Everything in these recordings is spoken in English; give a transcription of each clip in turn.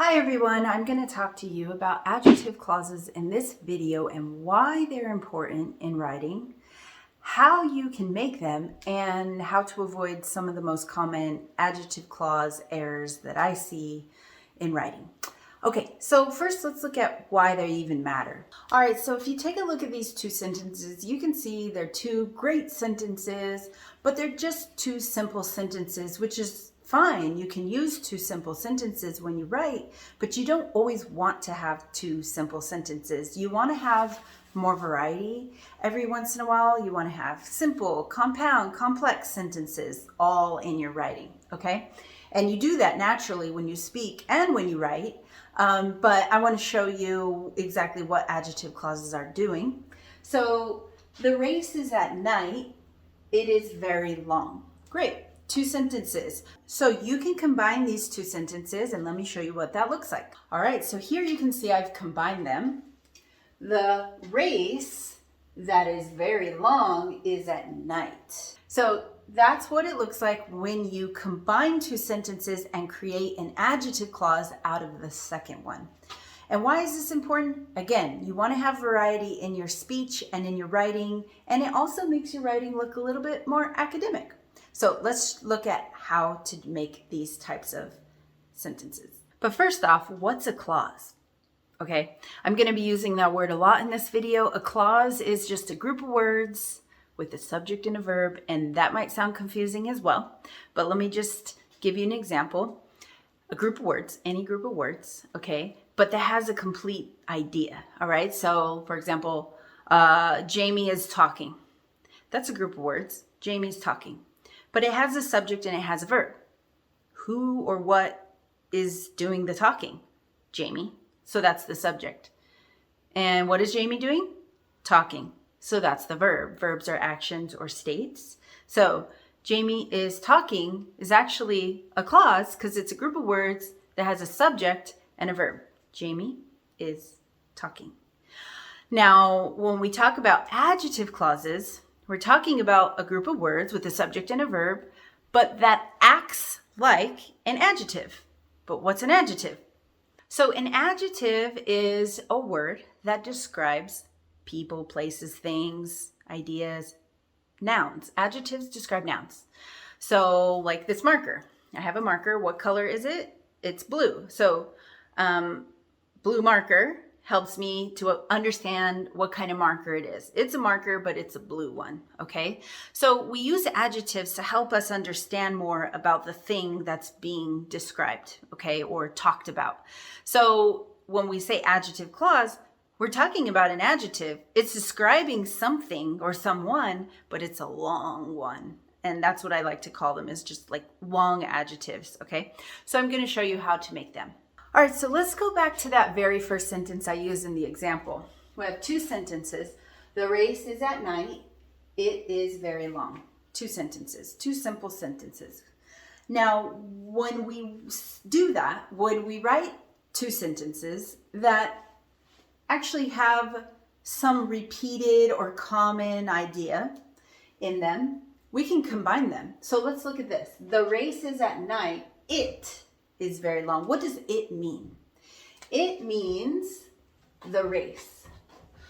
Hi everyone, I'm going to talk to you about adjective clauses in this video and why they're important in writing, how you can make them, and how to avoid some of the most common adjective clause errors that I see in writing. Okay, so first let's look at why they even matter. All right, so if you take a look at these two sentences, you can see they're two great sentences, but they're just two simple sentences, which is fine. You can use two simple sentences when you write, but you don't always want to have two simple sentences. You want to have more variety. Every once in a while, you want to have simple, compound, complex sentences all in your writing, okay? And you do that naturally when you speak and when you write. But I want to show you exactly what adjective clauses are doing. So the race is at night. It is very long. Great. Two sentences. So you can combine these two sentences and let me show you what that looks like. All right, so here you can see I've combined them. The race that is very long is at night. So that's what it looks like when you combine two sentences and create an adjective clause out of the second one. And why is this important? Again, you want to have variety in your speech and in your writing, and it also makes your writing look a little bit more academic. So let's look at how to make these types of sentences. But first off, what's a clause? Okay, I'm going to be using that word a lot in this video. A clause is just a group of words with a subject and a verb, and that might sound confusing as well. But let me just give you an example. A group of words, any group of words, okay, but that has a complete idea, all right? So, for example, Jamie is talking. That's a group of words. Jamie's talking. But it has a subject and it has a verb. Who or what is doing the talking? Jamie. So that's the subject. And what is Jamie doing? Talking. So that's the verb. Verbs are actions or states. So Jamie is talking is actually a clause because it's a group of words that has a subject and a verb. Jamie is talking. Now, when we talk about adjective clauses, we're talking about a group of words with a subject and a verb, but that acts like an adjective. But what's an adjective? So an adjective is a word that describes people, places, things, ideas, nouns. Adjectives describe nouns. So like this marker. I have a marker. What color is it? It's blue. So blue marker helps me to understand what kind of marker it is. It's a marker, but it's a blue one, okay? So we use adjectives to help us understand more about the thing that's being described, okay, or talked about. So when we say adjective clause, we're talking about an adjective. It's describing something or someone, but it's a long one. And that's what I like to call them, is just like long adjectives, okay? So I'm going to show you how to make them. All right, so let's go back to that very first sentence I used in the example. We have two sentences. The race is at night. It is very long. Two sentences, two simple sentences. Now, when we do that, when we write two sentences that actually have some repeated or common idea in them, we can combine them. So let's look at this. The race is at night. It is very long. What does it mean? It means the race.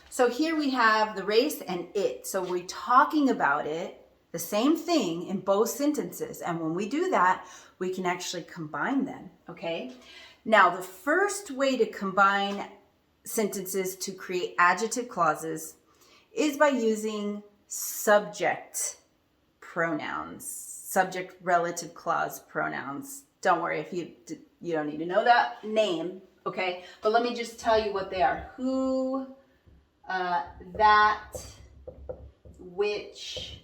So here we have the race and it. So we're talking about it, the same thing in both sentences. And when we do that, we can actually combine them, okay? Now, the first way to combine sentences to create adjective clauses is by using subject pronouns, subject relative clause pronouns. Don't worry if you don't need to know that name, okay? But let me just tell you what they are. Who, that, which.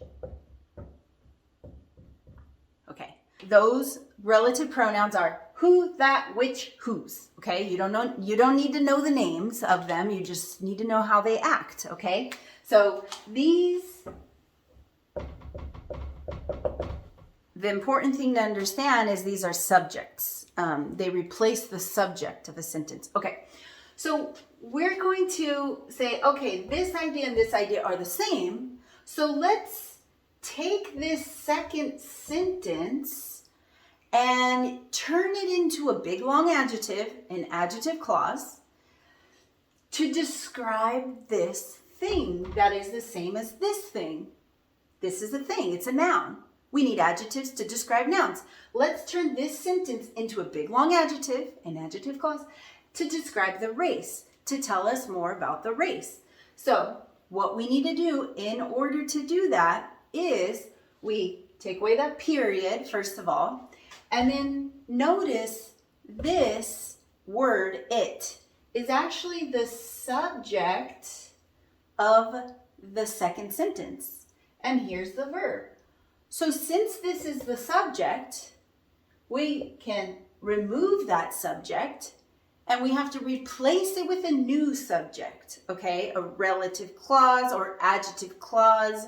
Okay. Those relative pronouns are who, that, which, whose. Okay? You don't need to know the names of them. You just need to know how they act, okay? So the important thing to understand is these are subjects. They replace the subject of a sentence. Okay, so we're going to say, okay, this idea and this idea are the same. So let's take this second sentence and turn it into a big long adjective, an adjective clause, to describe this thing that is the same as this thing. This is a thing, it's a noun. We need adjectives to describe nouns. Let's turn this sentence into a big long adjective, an adjective clause, to describe the race, to tell us more about the race. So what we need to do in order to do that is we take away that period, first of all, and then notice this word, it, is actually the subject of the second sentence. And here's the verb. So since this is the subject, we can remove that subject and we have to replace it with a new subject, okay? A relative clause or adjective clause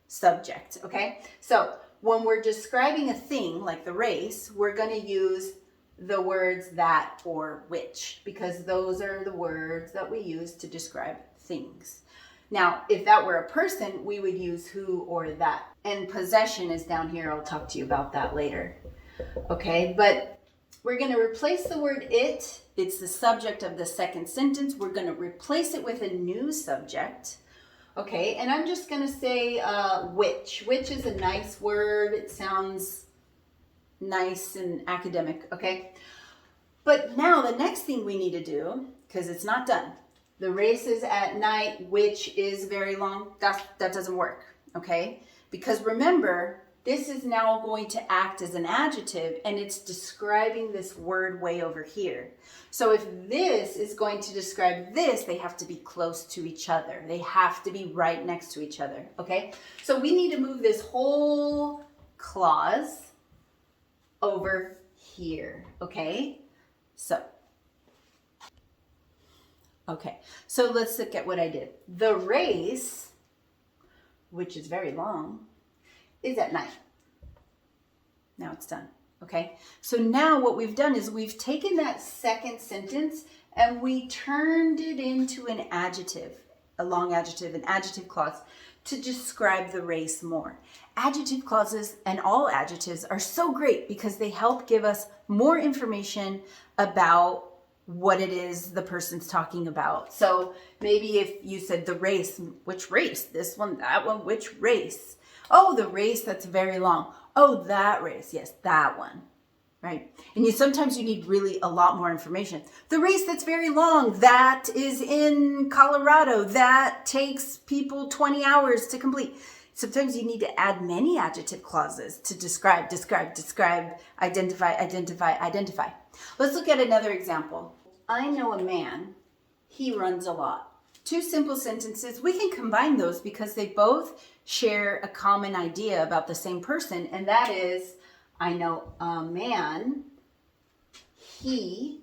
subject, okay? So when we're describing a thing like the race, we're going to use the words that or which, because those are the words that we use to describe things. Now, if that were a person, we would use who or that. And possession is down here. I'll talk to you about that later. Okay, but we're going to replace the word it. It's the subject of the second sentence. We're going to replace it with a new subject. Okay, and I'm just going to say which. Which is a nice word. It sounds nice and academic, okay? But now the next thing we need to do, because it's not done, the race is at night, which is very long. That doesn't work, okay? Because remember, this is now going to act as an adjective and it's describing this word way over here. So if this is going to describe this, they have to be close to each other. They have to be right next to each other, okay? So we need to move this whole clause over here, okay? So let's look at what I did. The race, which is very long, is at night. Now it's done, okay? So now what we've done is we've taken that second sentence and we turned it into an adjective, a long adjective, an adjective clause to describe the race more. Adjective clauses and all adjectives are so great because they help give us more information about what it is the person's talking about. So maybe if you said the race, which race? This one, that one, which race? Oh, the race that's very long. Oh, that race. Yes, that one. Right? And sometimes you need really a lot more information. The race that's very long, that is in Colorado. That takes people 20 hours to complete. Sometimes you need to add many adjective clauses to describe, identify. Let's look at another example. I know a man, he runs a lot. Two simple sentences, we can combine those because they both share a common idea about the same person, and that is, I know a man, he,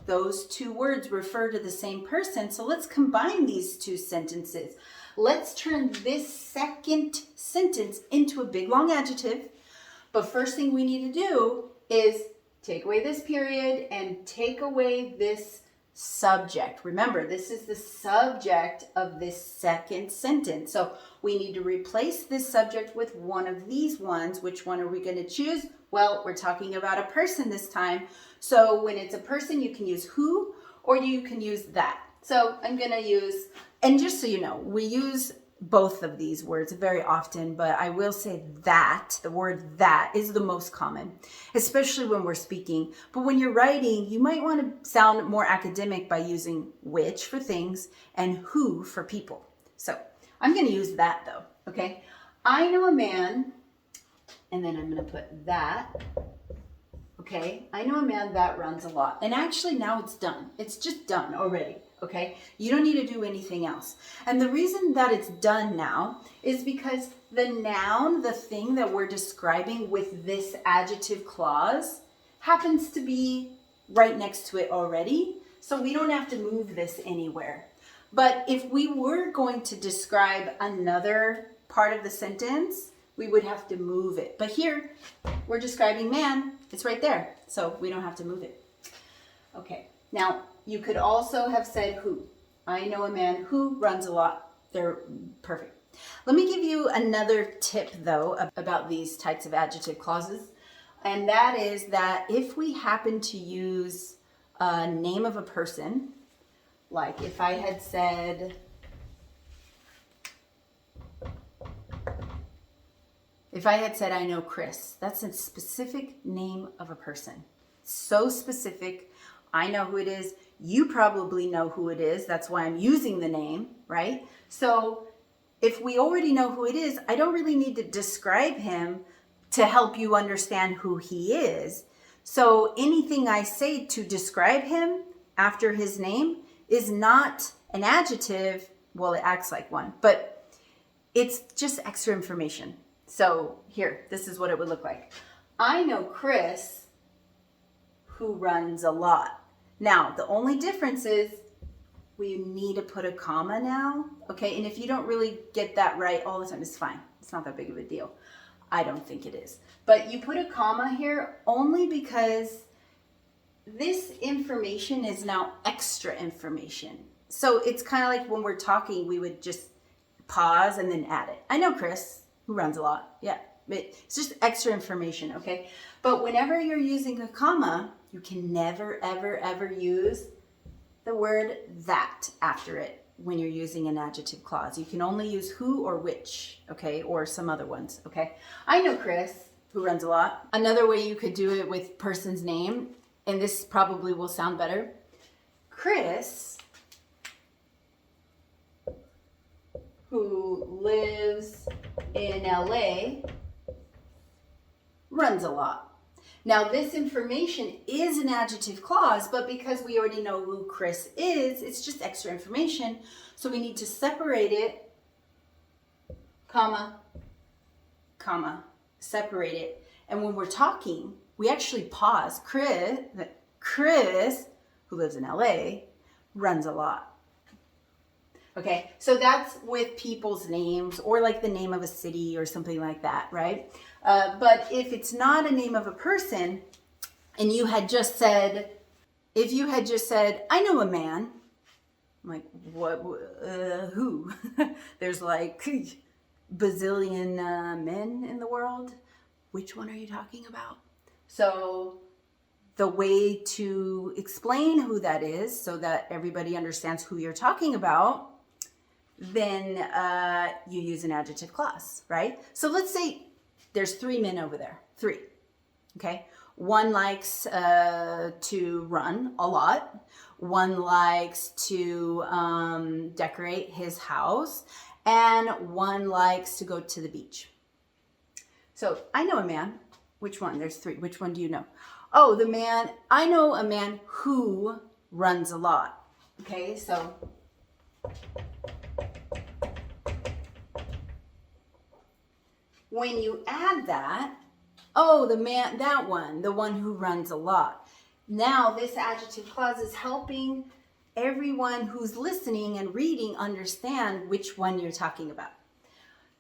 those two words refer to the same person, so let's combine these two sentences. Let's turn this second sentence into a big long adjective, but first thing we need to do is take away this period and take away this subject. Remember, this is the subject of this second sentence. So we need to replace this subject with one of these ones. Which one are we going to choose? Well, we're talking about a person this time. So when it's a person, you can use who or you can use that. So I'm going to use, and just so you know, we use both of these words very often, but I will say that, the word that is the most common, especially when we're speaking. But when you're writing, you might want to sound more academic by using which for things and who for people. So I'm going to use that though, okay? I know a man, and then I'm going to put that, okay? I know a man that runs a lot. And actually now it's done. It's just done already. Okay, you don't need to do anything else. And the reason that it's done now is because the noun, the thing that we're describing with this adjective clause, happens to be right next to it already. So we don't have to move this anywhere. But if we were going to describe another part of the sentence, we would have to move it. But here, we're describing man. It's right there. So we don't have to move it. Okay, now, you could also have said who. I know a man who runs a lot. They're perfect. Let me give you another tip, though, about these types of adjective clauses. And that is that if we happen to use a name of a person, like if I had said, I know Chris, that's a specific name of a person. So specific. I know who it is. You probably know who it is. That's why I'm using the name, right? So if we already know who it is, I don't really need to describe him to help you understand who he is. So anything I say to describe him after his name is not an adjective. Well, it acts like one, but it's just extra information. So here, this is what it would look like. I know Chris, who runs a lot. Now, the only difference is we need to put a comma now, okay? And if you don't really get that right all the time, it's fine. It's not that big of a deal. I don't think it is. But you put a comma here only because this information is now extra information. So it's kind of like when we're talking, we would just pause and then add it. I know Chris, who runs a lot. Yeah, it's just extra information, okay? But whenever you're using a comma, you can never, ever, ever use the word that after it when you're using an adjective clause. You can only use who or which, okay, or some other ones, okay? I know Chris, who runs a lot. Another way you could do it with person's name, and this probably will sound better. Chris, who lives in LA, runs a lot. Now, this information is an adjective clause, but because we already know who Chris is, it's just extra information. So we need to separate it, comma, comma, separate it. And when we're talking, we actually pause. Chris, who lives in LA, runs a lot. Okay, so that's with people's names or like the name of a city or something like that, right? But if it's not a name of a person and you had just said, if you had just said, I know a man, I'm like, what, who? There's like bazillion men in the world. Which one are you talking about? So the way to explain who that is so that everybody understands who you're talking about, then you use an adjective clause, right? So let's say there's 3 men over there, 3, okay? One likes to run a lot. One likes to decorate his house. And one likes to go to the beach. So I know a man. Which one? There's 3. Which one do you know? Oh, the man. I know a man who runs a lot. Okay, so when you add that, oh, the man, that one, the one who runs a lot. Now this adjective clause is helping everyone who's listening and reading understand which one you're talking about.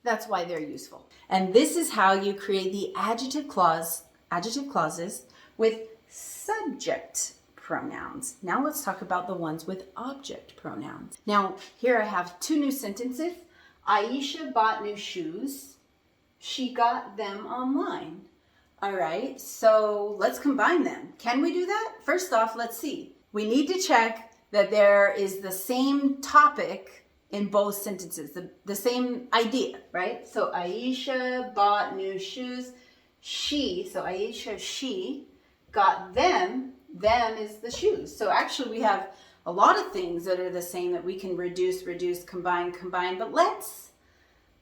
That's why they're useful. And this is how you create the adjective clauses with subject pronouns. Now let's talk about the ones with object pronouns. Now here I have 2 new sentences. Aisha bought new shoes. She got them online. All right, so let's combine them. Can we do that? First off, let's see. We need to check that there is the same topic in both sentences, the same idea, right? So Aisha bought new shoes. She got them. Them is the shoes. So actually we have a lot of things that are the same that we can reduce, combine, but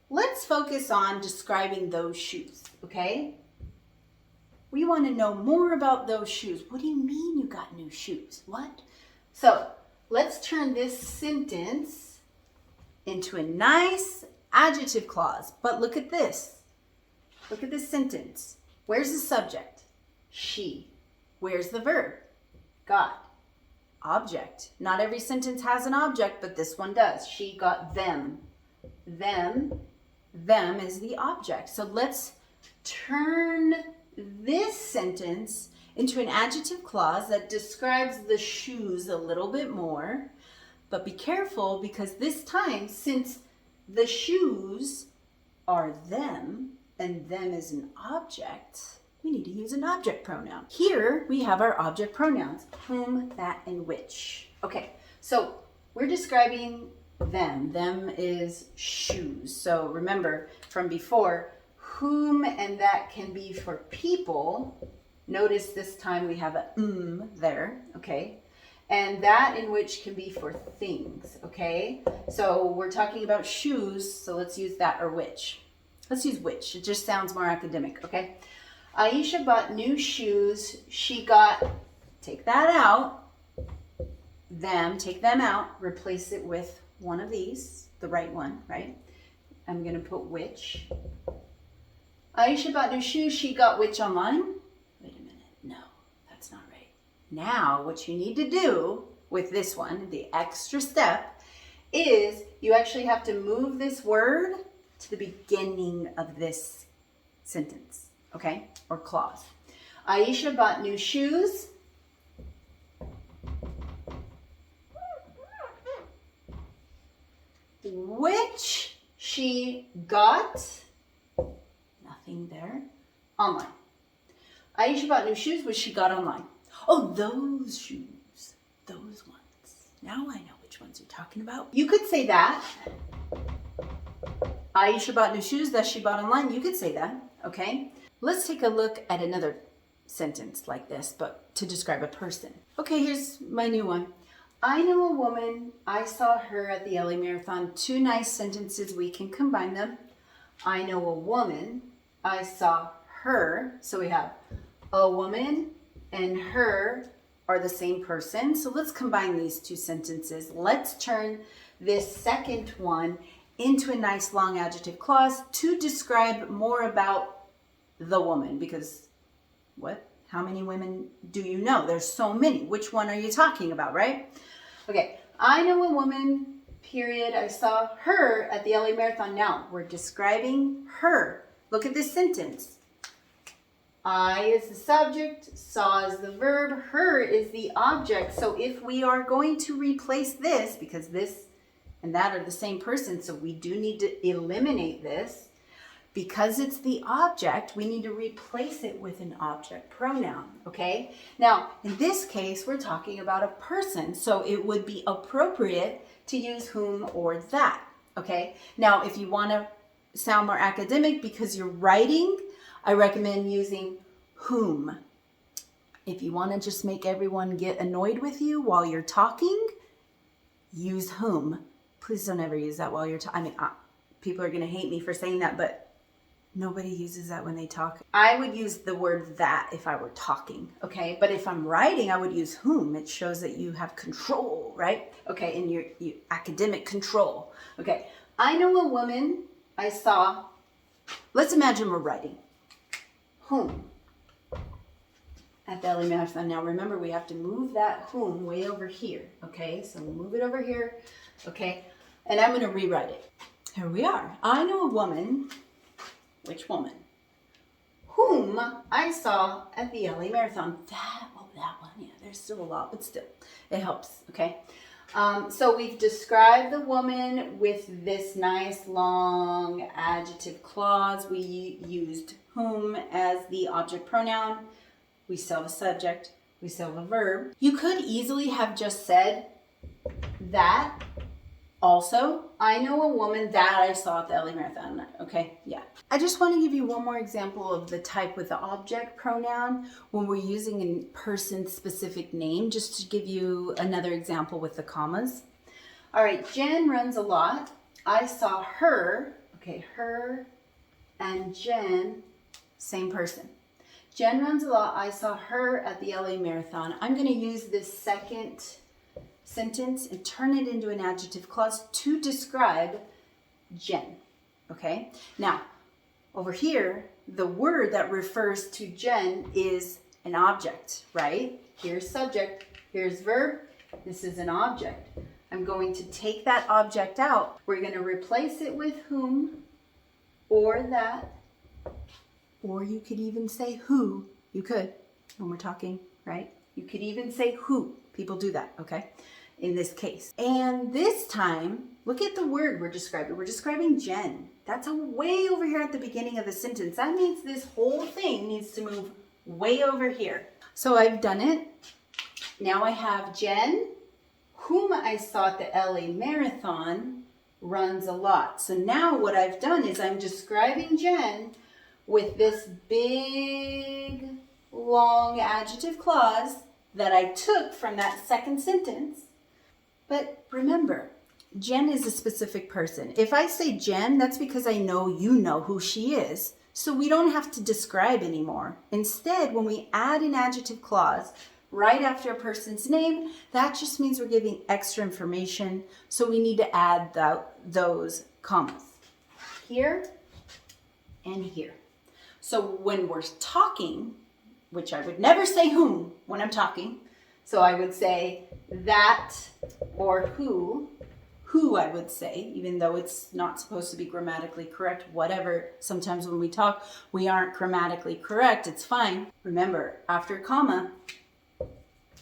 let's focus on describing those shoes, okay? We want to know more about those shoes. What do you mean you got new shoes? What? So let's turn this sentence into a nice adjective clause. But look at this. Look at this sentence. Where's the subject? She. Where's the verb? Got. Object. Not every sentence has an object, but this one does. She got them. Them is the object. So let's turn this sentence into an adjective clause that describes the shoes a little bit more. But be careful, because this time, since the shoes are them and them is an object, we need to use an object pronoun. Here we have our object pronouns, whom, that, and which. Okay, so we're describing them. Them is shoes. So remember from before, whom and that can be for people. Notice this time we have a there, okay? And that in which can be for things, okay? So we're talking about shoes, so let's use that or which. Let's use which. It just sounds more academic, okay? Aisha bought new shoes. She got, take that out, them, take them out, replace it with one of these, the right one, right? I'm gonna put which. Aisha bought new shoes. She got which online? Wait a minute, no, that's not right. Now, what you need to do with this one, the extra step, is you actually have to move this word to the beginning of this sentence, okay, or clause. Aisha bought new shoes. Which she got, nothing there, online. Aisha bought new shoes, which she got online. Oh, those shoes, those ones. Now I know which ones you're talking about. You could say that. Aisha bought new shoes that she bought online. You could say that, okay? Let's take a look at another sentence like this, but to describe a person. Okay, here's my new one. I know a woman. I saw her at the LA Marathon. Two nice sentences. We can combine them. I know a woman. I saw her. So we have a woman and her are the same person. So let's combine these two sentences. Let's turn this second one into a nice long adjective clause to describe more about the woman. Because what? How many women do you know? There's so many. Which one are you talking about, right? Okay, I know a woman, period. I saw her at the LA Marathon. Now, we're describing her. Look at this sentence. I is the subject, saw is the verb, her is the object. So if we are going to replace this, because this and that are the same person, so we do need to eliminate this. Because it's the object, we need to replace it with an object pronoun, okay? Now, in this case, we're talking about a person, so it would be appropriate to use whom or that, okay? Now, if you want to sound more academic because you're writing, I recommend using whom. If you want to just make everyone get annoyed with you while you're talking, use whom. Please don't ever use that while you're talking. I mean, people are going to hate me for saying that, but nobody uses that when they talk. I would use the word that if I were talking, okay? But if I'm writing, I would use whom. It shows that you have control, right? Okay, and your academic control. Okay, I know a woman I saw. Let's imagine we're writing. Whom? At the LA Marathon. Now remember, we have to move that whom way over here, okay? So we'll move it over here, okay? And I'm gonna rewrite it. Here we are. I know a woman. Which woman? Whom I saw at the LA Marathon. That one. Yeah, there's still a lot, but still, it helps, okay? So we've described the woman with this nice long adjective clause. We used whom as the object pronoun. We still have a subject. We still have a verb. You could easily have just said that. Also, I know a woman that I saw at the LA Marathon. Okay, yeah. I just want to give you one more example of the type with the object pronoun when we're using a person-specific name, just to give you another example with the commas. All right, Jen runs a lot. I saw her. Okay, her and Jen, same person. Jen runs a lot. I saw her at the LA Marathon. I'm going to use this second sentence and turn it into an adjective clause to describe Jen, okay? Now, over here, the word that refers to Jen is an object, right? Here's subject, here's verb, this is an object. I'm going to take that object out. We're going to replace it with whom or that, or you could even say who. You could when we're talking, right? You could even say who. People do that, okay? in this case. And this time, look at the word we're describing. We're describing Jen. That's way over here at the beginning of the sentence. That means this whole thing needs to move way over here. So I've done it. Now I have Jen, whom I saw at the LA Marathon, runs a lot. So now what I've done is I'm describing Jen with this big, long adjective clause that I took from that second sentence. But remember, Jen is a specific person. If I say Jen, that's because I know you know who she is. So we don't have to describe anymore. Instead, when we add an adjective clause right after a person's name, that just means we're giving extra information. So we need to add those commas here and here. So when we're talking, which I would never say whom when I'm talking, so I would say that or who I would say, even though it's not supposed to be grammatically correct, whatever. Sometimes when we talk, we aren't grammatically correct. It's fine. Remember, after a comma,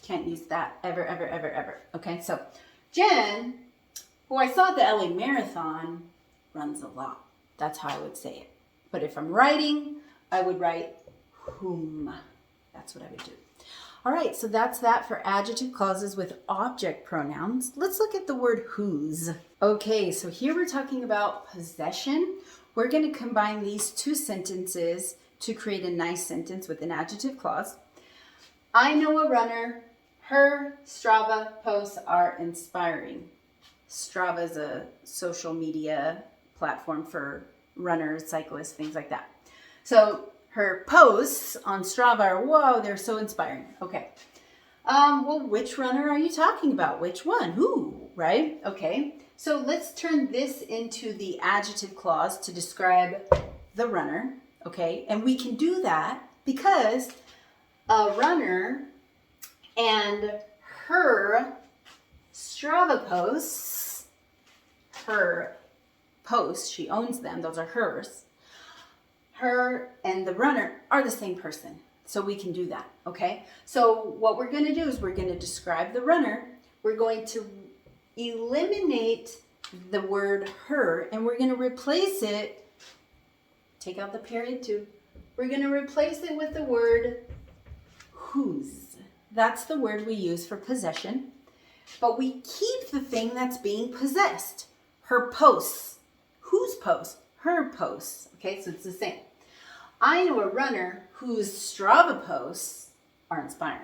can't use that ever, ever, ever, ever. Okay, so Jen, who I saw at the LA Marathon, runs a lot. That's how I would say it. But if I'm writing, I would write whom. That's what I would do. All right, so that's that for adjective clauses with object pronouns. Let's look at the word whose. Okay, so here we're talking about possession. We're going to combine these two sentences to create a nice sentence with an adjective clause. I know a runner. Her Strava posts are inspiring. Strava is a social media platform for runners, cyclists, things like that. So her posts on Strava are, whoa, they're so inspiring. Okay. Well, which runner are you talking about? Which one? Who? Right? Okay. So let's turn this into the adjective clause to describe the runner. Okay. And we can do that because a runner and her Strava posts, her posts, she owns them, those are hers. Her and the runner are the same person. So we can do that, okay? So what we're going to do is we're going to describe the runner. We're going to eliminate the word her, and we're going to replace it, take out the period too. We're going to replace it with the word whose. That's the word we use for possession. But we keep the thing that's being possessed. Her posts. Whose posts? Her posts. Okay, so it's the same. I know a runner whose Strava posts are inspiring.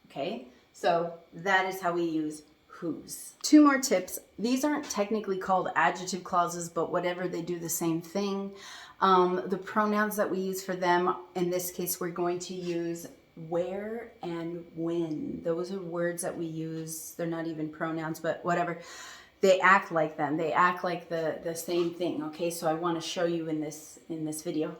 Okay, so that is how we use whose. Two more tips. These aren't technically called adjective clauses, but whatever, they do the same thing. The pronouns that we use for them, in this case, we're going to use where and when. Those are words that we use. They're not even pronouns, but whatever. They act like them. They act like the same thing. Okay, so I want to show you in this video.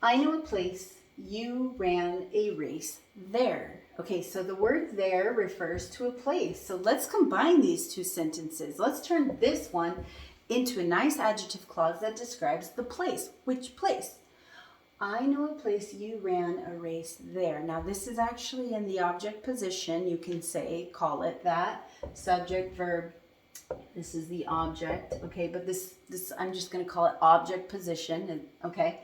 I know a place. You ran a race there. Okay, so the word there refers to a place. So let's combine these two sentences. Let's turn this one into a nice adjective clause that describes the place. Which place? I know a place. You ran a race there. Now this is actually in the object position. You can say, call it that. Subject, verb. This is the object, okay, but this I'm just going to call it object position, and okay,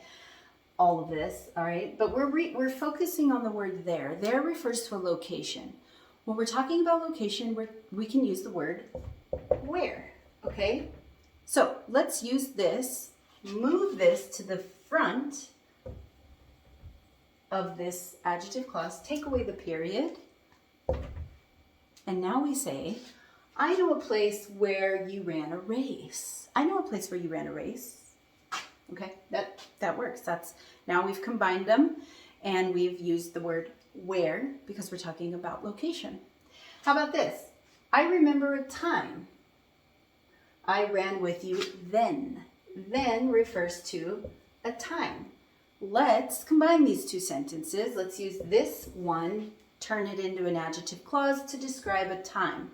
all of this, all right, but we're focusing on the word there. There refers to a location. When we're talking about location, we can use the word where, okay? So let's use this, move this to the front of this adjective clause, take away the period, and now we say, I know a place where you ran a race. I know a place where you ran a race. Okay, that works. Now we've combined them and we've used the word where because we're talking about location. How about this? I remember a time I ran with you then. Then refers to a time. Let's combine these two sentences. Let's use this one, turn it into an adjective clause to describe a time.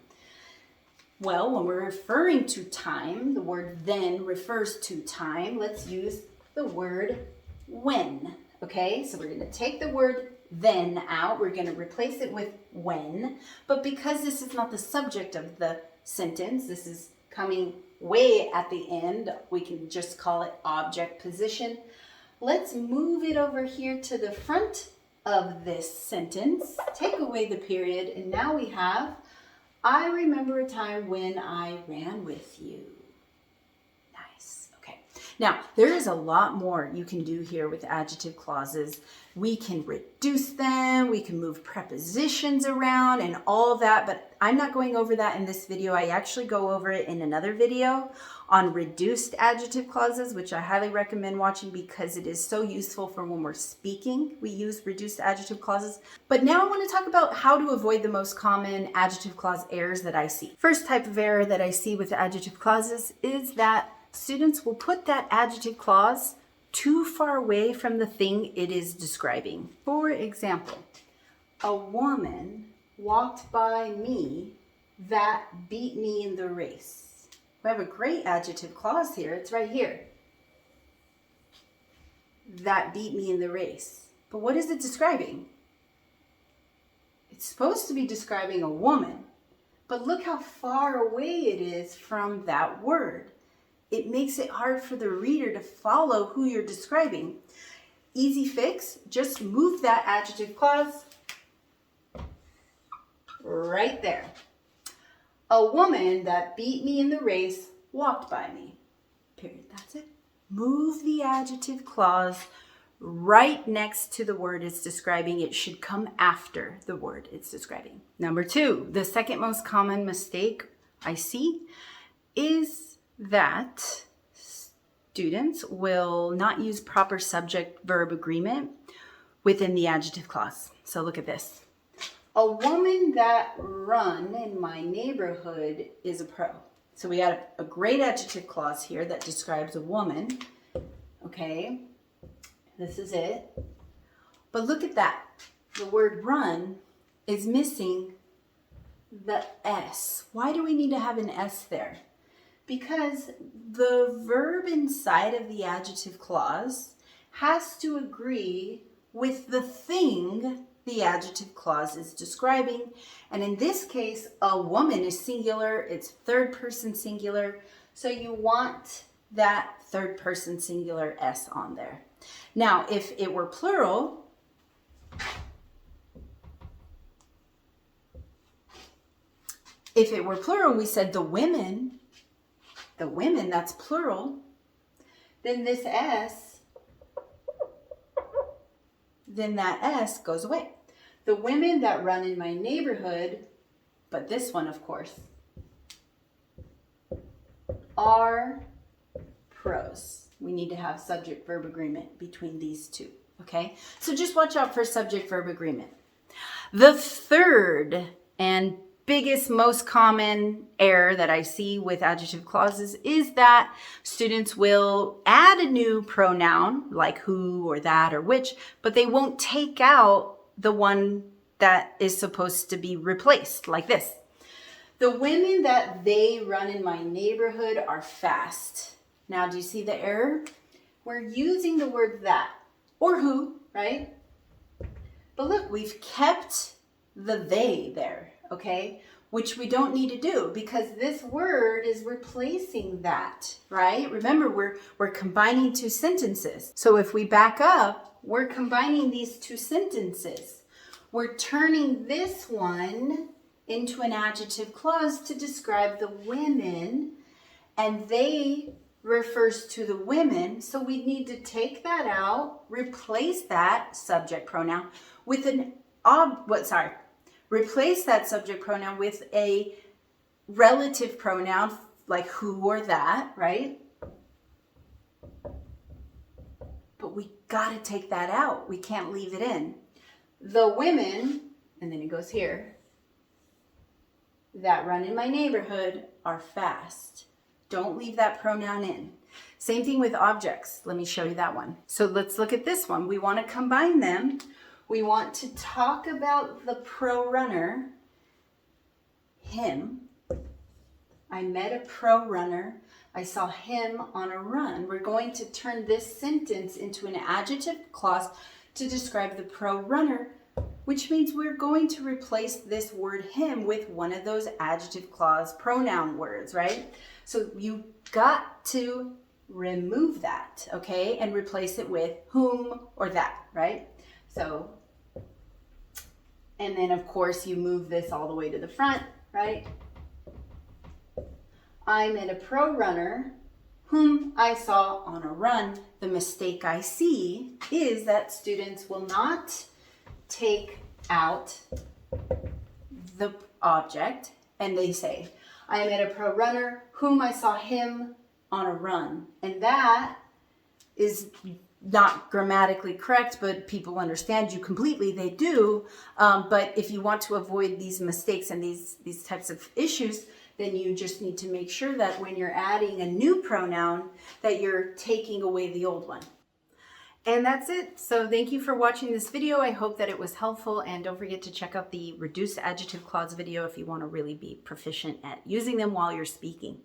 Well, when we're referring to time, the word then refers to time. Let's use the word when. Okay, so we're going to take the word then out. We're going to replace it with when. But because this is not the subject of the sentence, this is coming way at the end, we can just call it object position. Let's move it over here to the front of this sentence. Take away the period, and now we have, I remember a time when I ran with you. Nice. Okay. Now, there is a lot more you can do here with adjective clauses. We can reduce them, we can move prepositions around and all that, but I'm not going over that in this video. I actually go over it in another video on reduced adjective clauses, which I highly recommend watching because it is so useful for when we're speaking. We use reduced adjective clauses. But now I want to talk about how to avoid the most common adjective clause errors that I see. First type of error that I see with adjective clauses is that students will put that adjective clause too far away from the thing it is describing. For example, a woman walked by me that beat me in the race. We have a great adjective clause here. It's right here. That beat me in the race. But what is it describing? It's supposed to be describing a woman. But look how far away it is from that word. It makes it hard for the reader to follow who you're describing. Easy fix, just move that adjective clause right there. A woman that beat me in the race walked by me. Period. That's it. Move the adjective clause right next to the word it's describing. It should come after the word it's describing. Number 2, the second most common mistake I see is that students will not use proper subject-verb agreement within the adjective clause. So look at this. A woman that run in my neighborhood is a pro. So we got a great adjective clause here that describes a woman. Okay, this is it. But look at that. The word run is missing the S. Why do we need to have an S there? Because the verb inside of the adjective clause has to agree with the thing the adjective clause is describing. And in this case, a woman is singular, it's third person singular. So you want that third person singular S on there. Now, if it were plural, we said the women, that's plural, then this S, then that S goes away. The women that run in my neighborhood, but this one, of course, are pros. We need to have subject-verb agreement between these two, okay? So just watch out for subject-verb agreement. The third and biggest, most common error that I see with adjective clauses is that students will add a new pronoun like who or that or which, but they won't take out the one that is supposed to be replaced, like this. The women that they run in my neighborhood are fast. Now, do you see the error? We're using the word that or who, right? But look, we've kept the they there, okay? Which we don't need to do because this word is replacing that, right? Remember, we're combining two sentences. So if we back up, we're combining these two sentences. We're turning this one into an adjective clause to describe the women, and they refers to the women. So we need to take that out, replace that subject pronoun with replace that subject pronoun with a relative pronoun like who or that, right? But we got to take that out. We can't leave it in. The women, and then it goes here, that run in my neighborhood are fast. Don't leave that pronoun in. Same thing with objects. Let me show you that one. So let's look at this one. We want to combine them. We want to talk about the pro runner, him. I met a pro runner. I saw him on a run. We're going to turn this sentence into an adjective clause to describe the pro runner, which means we're going to replace this word him with one of those adjective clause pronoun words, right? So you got to remove that, okay, and replace it with whom or that, right? So, and then of course you move this all the way to the front, right? I met a pro runner whom I saw on a run. The mistake I see is that students will not take out the object and they say, I met a pro runner whom I saw him on a run. And that is not grammatically correct, but people understand you completely. They do. But if you want to avoid these mistakes and these types of issues, then you just need to make sure that when you're adding a new pronoun that you're taking away the old one. And that's it. So thank you for watching this video. I hope that it was helpful, and don't forget to check out the reduced adjective clause video if you want to really be proficient at using them while you're speaking.